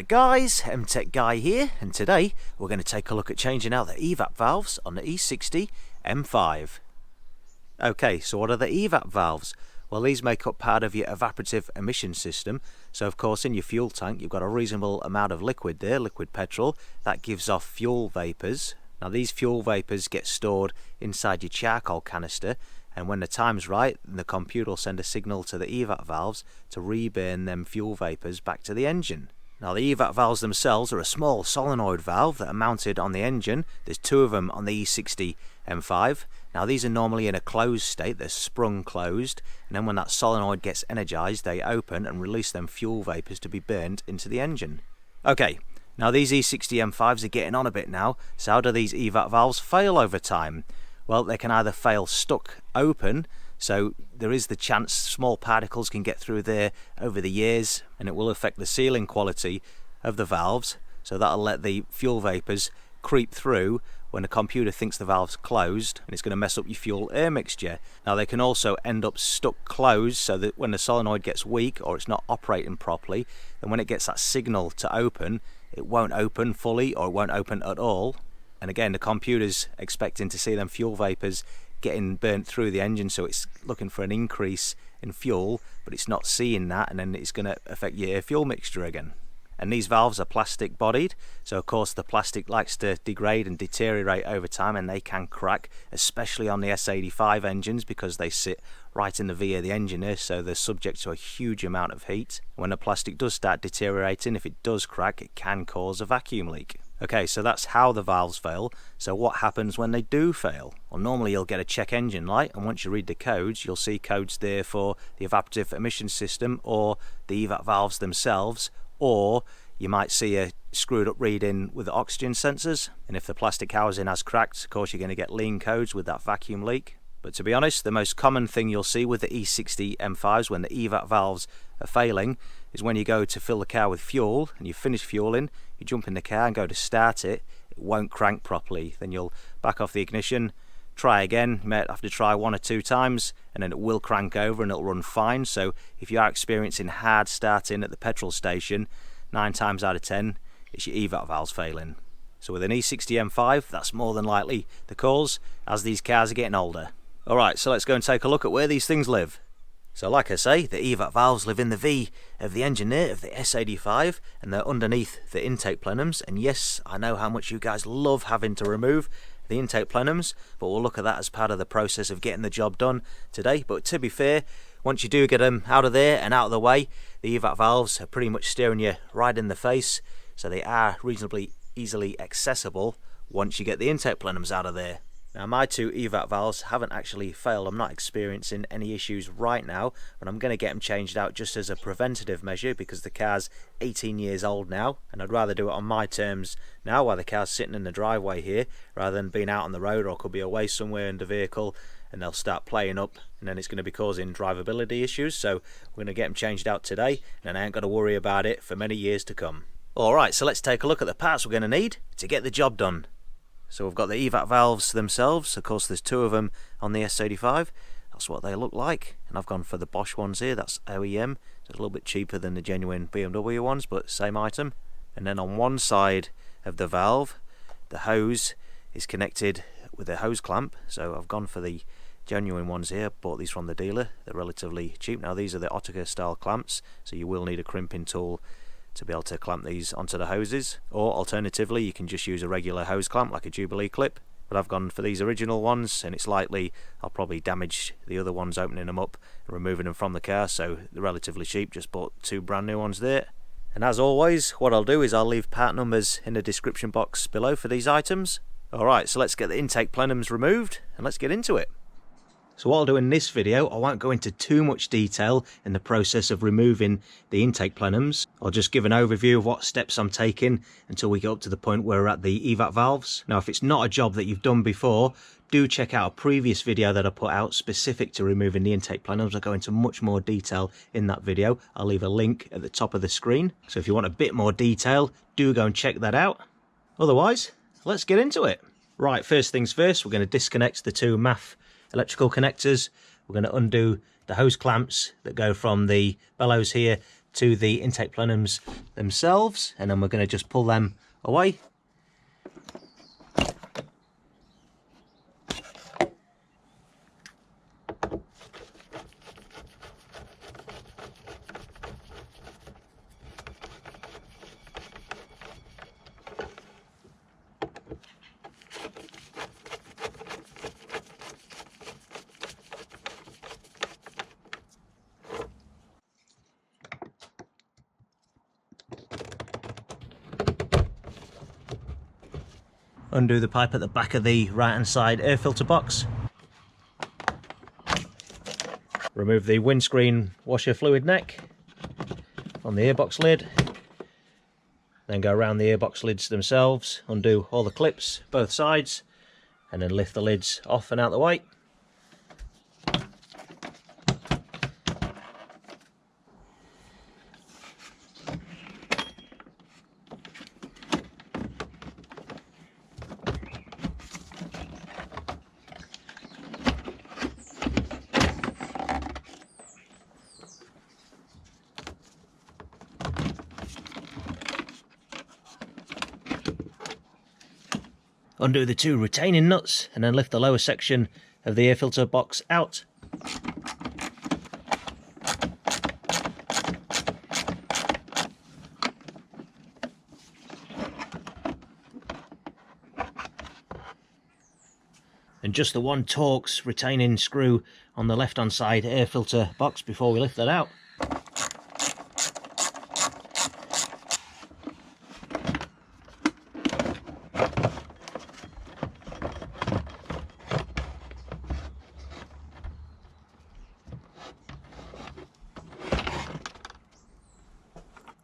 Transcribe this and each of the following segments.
Alright guys, MTech Guy here, and today we're going to take a look at changing out the Evap valves on the E60 M5. Okay, so what are the Evap valves? Well, these make up part of your evaporative emission system. So of course in your fuel tank you've got a reasonable amount of liquid there, liquid petrol, that gives off fuel vapours. Now these fuel vapours get stored inside your charcoal canister, and when the time's right, the computer will send a signal to the Evap valves to reburn them fuel vapours back to the engine. Now the Evap valves themselves are a small solenoid valve that are mounted on the engine. There's two of them on the E60 M5. Now these are normally in a closed state, they're sprung closed, and then when that solenoid gets energised they open and release them fuel vapours to be burnt into the engine. Okay, now these E60 M5s are getting on a bit now, so how do these Evap valves fail over time? Well, they can either fail stuck open, so there is the chance small particles can get through there over the years and it will affect the sealing quality of the valves, so that'll let the fuel vapours creep through when the computer thinks the valve's closed, and it's going to mess up your fuel air mixture. Now they can also end up stuck closed, so that when the solenoid gets weak or it's not operating properly, then when it gets that signal to open, it won't open fully or it won't open at all. And again, the computer's expecting to see them fuel vapours getting burnt through the engine, so it's looking for an increase in fuel, but it's not seeing that, and then it's going to affect your fuel mixture again. And these valves are plastic bodied, so of course the plastic likes to degrade and deteriorate over time, and they can crack, especially on the S85 engines because they sit right in the V of the engine here, so they're subject to a huge amount of heat. When the plastic does start deteriorating, if it does crack, it can cause a vacuum leak. Okay, so that's how the valves fail. So what happens when they do fail? Well, normally you'll get a check engine light, and once you read the codes, you'll see codes there for the evaporative emission system or the Evap valves themselves, or you might see a screwed up reading with the oxygen sensors, and if the plastic housing has cracked, of course you're going to get lean codes with that vacuum leak. But to be honest, the most common thing you'll see with the E60 M5s when the Evap valves are failing is when you go to fill the car with fuel and you finish fueling, you jump in the car and go to start it, it won't crank properly. Then you'll back off the ignition, try again, you might have to try 1 or 2 times, and then it will crank over and it'll run fine. So if you are experiencing hard starting at the petrol station, 9 times out of 10 it's your Evap valves failing. So with an E60 M5, that's more than likely the cause, as these cars are getting older. Alright, so let's go and take a look at where these things live. So like I say, the Evap valves live in the V of the engine there, of the S85, and they're underneath the intake plenums. And yes, I know how much you guys love having to remove the intake plenums, but we'll look at that as part of the process of getting the job done today. But to be fair, once you do get them out of there and out of the way, the Evap valves are pretty much staring you right in the face, so they are reasonably easily accessible once you get the intake plenums out of there. Now my 2 Evap valves haven't actually failed. I'm not experiencing any issues right now, but I'm going to get them changed out just as a preventative measure because the car's 18 years old now, and I'd rather do it on my terms now while the car's sitting in the driveway here rather than being out on the road, or could be away somewhere in the vehicle and they'll start playing up and then it's going to be causing drivability issues. So we're going to get them changed out today, and I ain't got to worry about it for many years to come. Alright, so let's take a look at the parts we're going to need to get the job done. So we've got the Evap valves themselves. Of course there's 2 of them on the S85. That's what they look like, and I've gone for the Bosch ones here. That's OEM, so it's a little bit cheaper than the genuine BMW ones, but same item. And then on one side of the valve, the hose is connected with a hose clamp, so I've gone for the genuine ones here. Bought these from the dealer, they're relatively cheap. Now these are the Oetker style clamps, so you will need a crimping tool to be able to clamp these onto the hoses, or alternatively you can just use a regular hose clamp like a Jubilee clip. But I've gone for these original ones, and it's likely I'll probably damage the other ones opening them up and removing them from the car, so they're relatively cheap. Just bought 2 brand new ones there. And as always, what I'll do is I'll leave part numbers in the description box below for these items. Alright, so let's get the intake plenums removed and let's get into it. So what I'll do in this video, I won't go into too much detail in the process of removing the intake plenums. I'll just give an overview of what steps I'm taking until we get up to the point where we're at the Evap valves. Now if it's not a job that you've done before, do check out a previous video that I put out specific to removing the intake plenums. I go into much more detail in that video. I'll leave a link at the top of the screen. So if you want a bit more detail, do go and check that out. Otherwise, let's get into it. Right, first things first, we're going to disconnect the 2 MAF electrical connectors. We're going to undo the hose clamps that go from the bellows here to the intake plenums themselves, and then we're going to just pull them away. Undo the pipe at the back of the right hand side air filter box. Remove the windscreen washer fluid neck on the airbox lid. Then go around the airbox lids themselves, undo all the clips both sides, and then lift the lids off and out the way. Undo the two retaining nuts and then lift the lower section of the air filter box out. And just the one Torx retaining screw on the left hand side air filter box before we lift that out.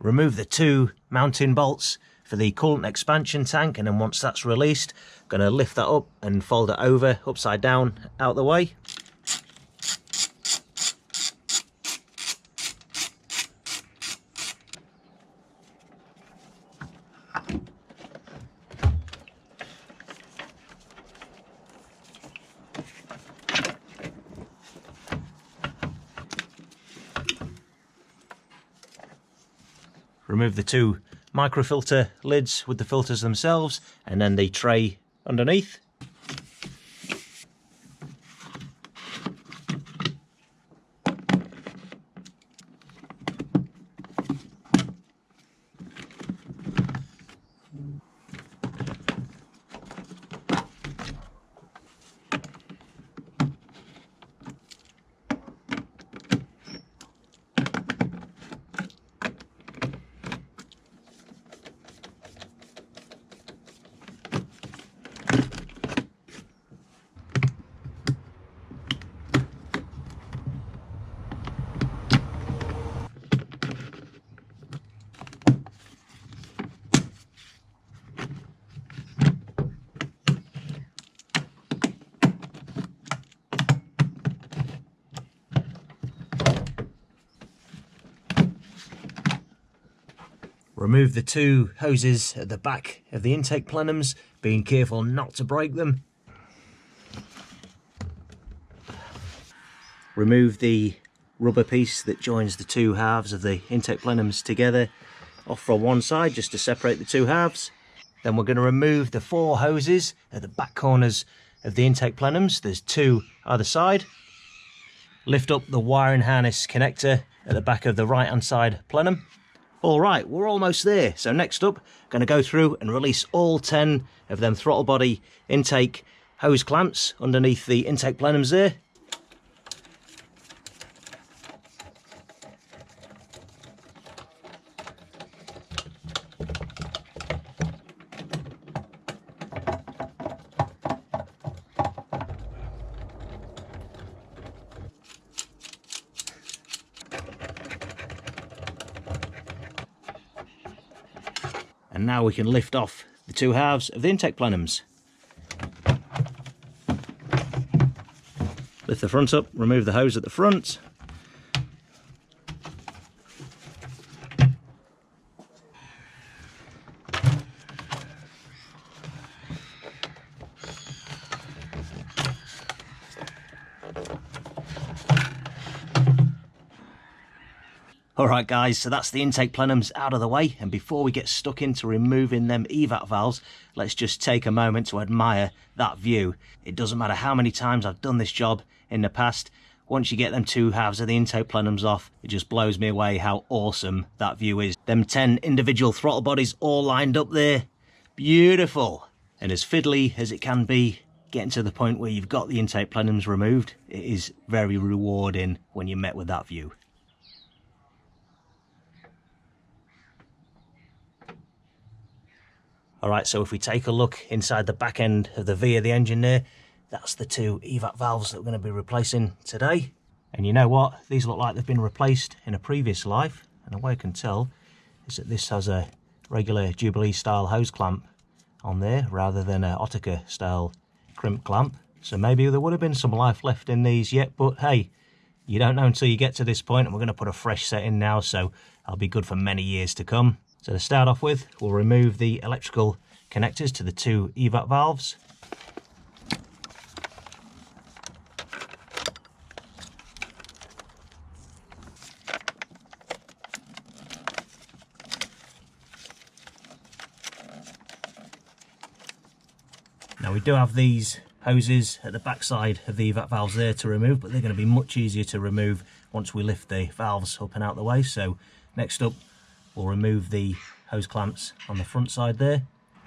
Remove the two mounting bolts for the coolant expansion tank, and then once that's released, I'm going to lift that up and fold it over upside down out the way. Remove the two microfilter lids with the filters themselves, and then the tray underneath. Remove the two hoses at the back of the intake plenums, being careful not to break them. Remove the rubber piece that joins the two halves of the intake plenums together off from one side, just to separate the two halves. Then we're going to remove the four hoses at the back corners of the intake plenums. There's two either side. Lift up the wiring harness connector at the back of the right hand side plenum. Alright, we're almost there. So next up, going to go through and release all 10 of them throttle body intake hose clamps underneath the intake plenums there. And now we can lift off the two halves of the intake plenums. Lift the front up, remove the hose at the front. Alright guys, so that's the intake plenums out of the way, and before we get stuck into removing them Evap valves, let's just take a moment to admire that view. It doesn't matter how many times I've done this job in the past, once you get them two halves of the intake plenums off, it just blows me away how awesome that view is. Them 10 individual throttle bodies all lined up there, beautiful! And as fiddly as it can be, getting to the point where you've got the intake plenums removed, it is very rewarding when you're met with that view. Alright, so if we take a look inside the back end of the V of the engine there, that's the two Evap valves that we're going to be replacing today. And you know what? These look like they've been replaced in a previous life. And the way I can tell is that this has a regular Jubilee style hose clamp on there rather than an Ottica style crimp clamp. So maybe there would have been some life left in these yet, but hey, you don't know until you get to this point, and we're going to put a fresh set in now, so I'll be good for many years to come. So to start off with, we'll remove the electrical connectors to the two Evap valves. Now we do have these hoses at the back side of the Evap valves there to remove, but they're going to be much easier to remove once we lift the valves up and out the way. So next up, we'll remove the hose clamps on the front side there.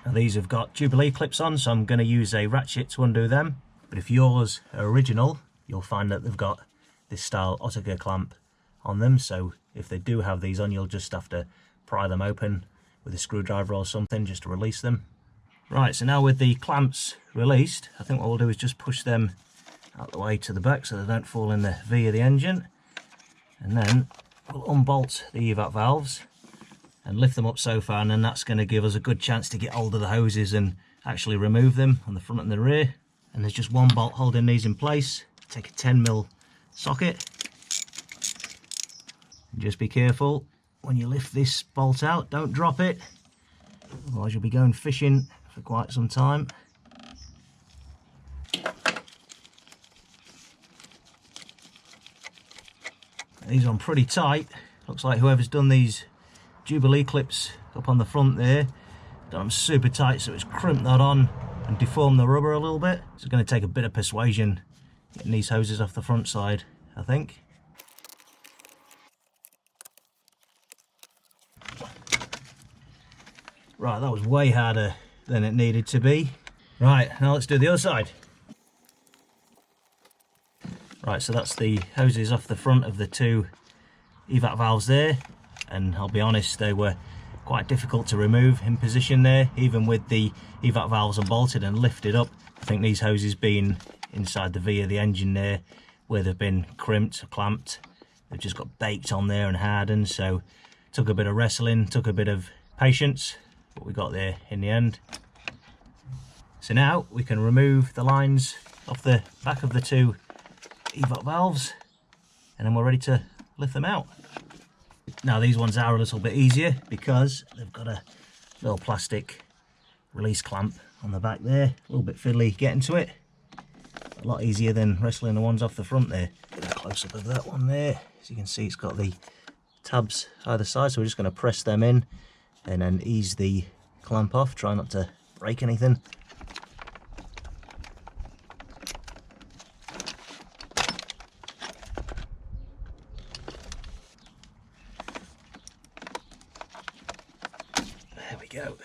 Now these have got Jubilee clips on, so I'm going to use a ratchet to undo them. But if yours are original, you'll find that they've got this style Ottica clamp on them. So if they do have these on, you'll just have to pry them open with a screwdriver or something just to release them. Right, so now with the clamps released, I think what we'll do is just push them out the way to the back so they don't fall in the V of the engine. And then we'll unbolt the Evap valves and lift them up so far, and then that's going to give us a good chance to get hold of the hoses and actually remove them on the front and the rear. And there's just one bolt holding these in place. Take a 10mm socket. And just be careful when you lift this bolt out, don't drop it, otherwise you'll be going fishing for quite some time. These are on pretty tight. Looks like whoever's done these Jubilee clips up on the front there done them super tight, so it's crimped that on and deformed the rubber a little bit. So it's going to take a bit of persuasion getting these hoses off the front side, I think. Right, that was way harder than it needed to be. Right, now let's do the other side. Right, so that's the hoses off the front of the two Evap valves there, and I'll be honest, they were quite difficult to remove in position there, even with the Evap valves unbolted and lifted up. I think these hoses being inside the V of the engine there, where they've been crimped or clamped, they've just got baked on there and hardened, so it took a bit of wrestling, took a bit of patience, but we got there in the end. So now we can remove the lines off the back of the two Evap valves, and then we're ready to lift them out. Now these ones are a little bit easier because they've got a little plastic release clamp on the back there, a little bit fiddly getting to it, a lot easier than wrestling the ones off the front there. Get a close up of that one there. As you can see, it's got the tabs either side, so we're just going to press them in and then ease the clamp off, try not to break anything. There we go.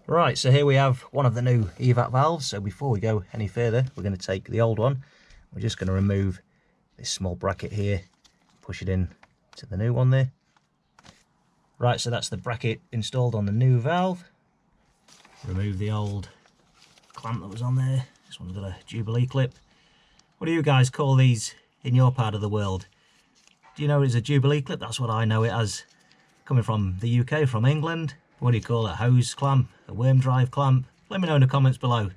Right, so here we have one of the new Evap valves. So before we go any further, we're going to take the old one. We're just going to remove this small bracket here, push it in to the new one there. Right, so that's the bracket installed on the new valve. Remove the old clamp that was on there. This one's got a Jubilee clip. What do you guys call these in your part of the world? Do you know it's a Jubilee clip? That's what I know it as, coming from the UK, from England. What do you call it? A hose clamp? A worm drive clamp? Let me know in the comments below.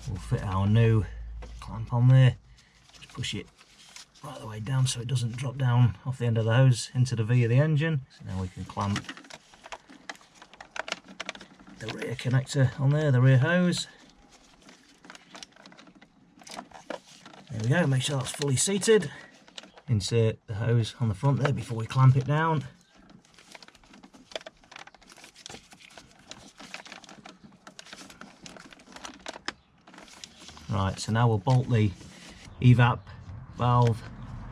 We'll fit our new clamp on there. Just push it right the way down so it doesn't drop down off the end of the hose into the V of the engine. So now we can clamp the rear connector on there, the rear hose. There we go, make sure that's fully seated. insert the hose on the front there before we clamp it down. Right, so now we'll bolt the Evap valve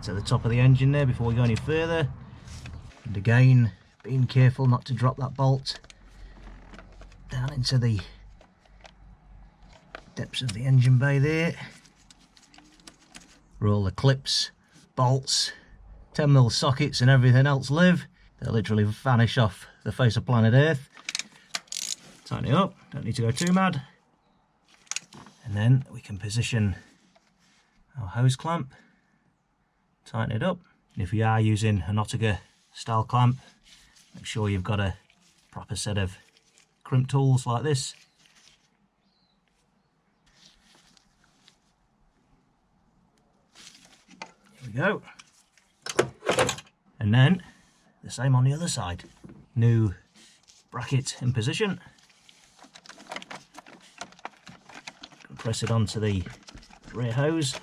to the top of the engine there before we go any further. And again, being careful not to drop that bolt down into the depths of the engine bay there, where all the clips, bolts, 10mm sockets and everything else live. They'll literally vanish off the face of planet Earth. Tighten it up, don't need to go too mad. And then we can position our hose clamp, tighten it up. And if you are using an Ottega style clamp, make sure you've got a proper set of crimp tools like this. Here we go. And then the same on the other side. New bracket in position. Press it onto the rear hose.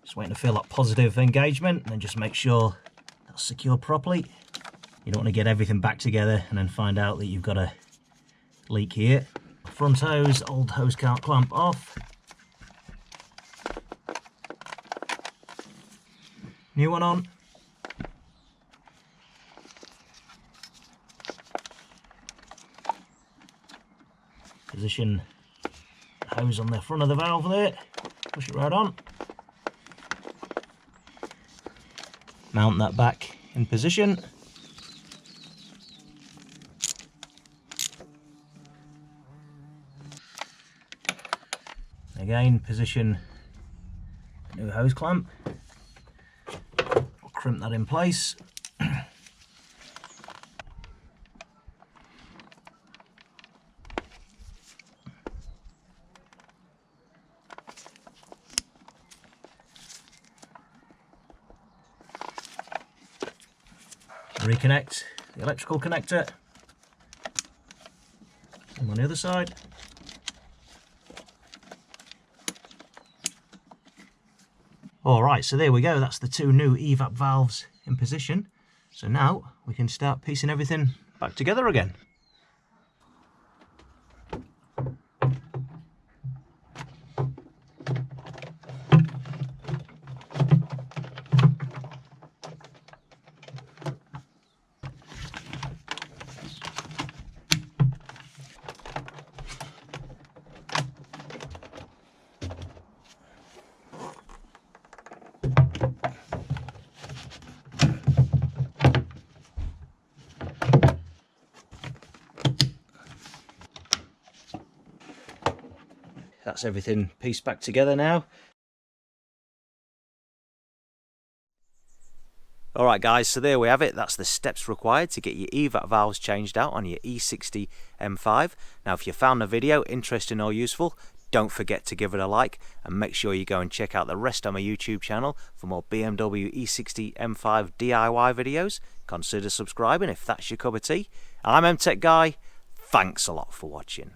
Just waiting to feel that positive engagement, and then just make sure that's secured properly. You don't want to get everything back together and then find out that you've got a leak here. Front hose, old hose clamp off. New one on. Position the hose on the front of the valve there, push it right on. Mount that back in position. Again, position the new hose clamp. We'll crimp that in place. Reconnect the electrical connector. Same on the other side. Alright, so there we go, that's the two new Evap valves in position. So now we can start piecing everything back together again. That's everything pieced back together now. Alright guys, so there we have it. That's the steps required to get your Evap valves changed out on your E60 M5. Now if you found the video interesting or useful, don't forget to give it a like, and make sure you go and check out the rest of my YouTube channel for more BMW E60 M5 DIY videos. Consider subscribing if that's your cup of tea. I'm MTech Guy. Thanks a lot for watching.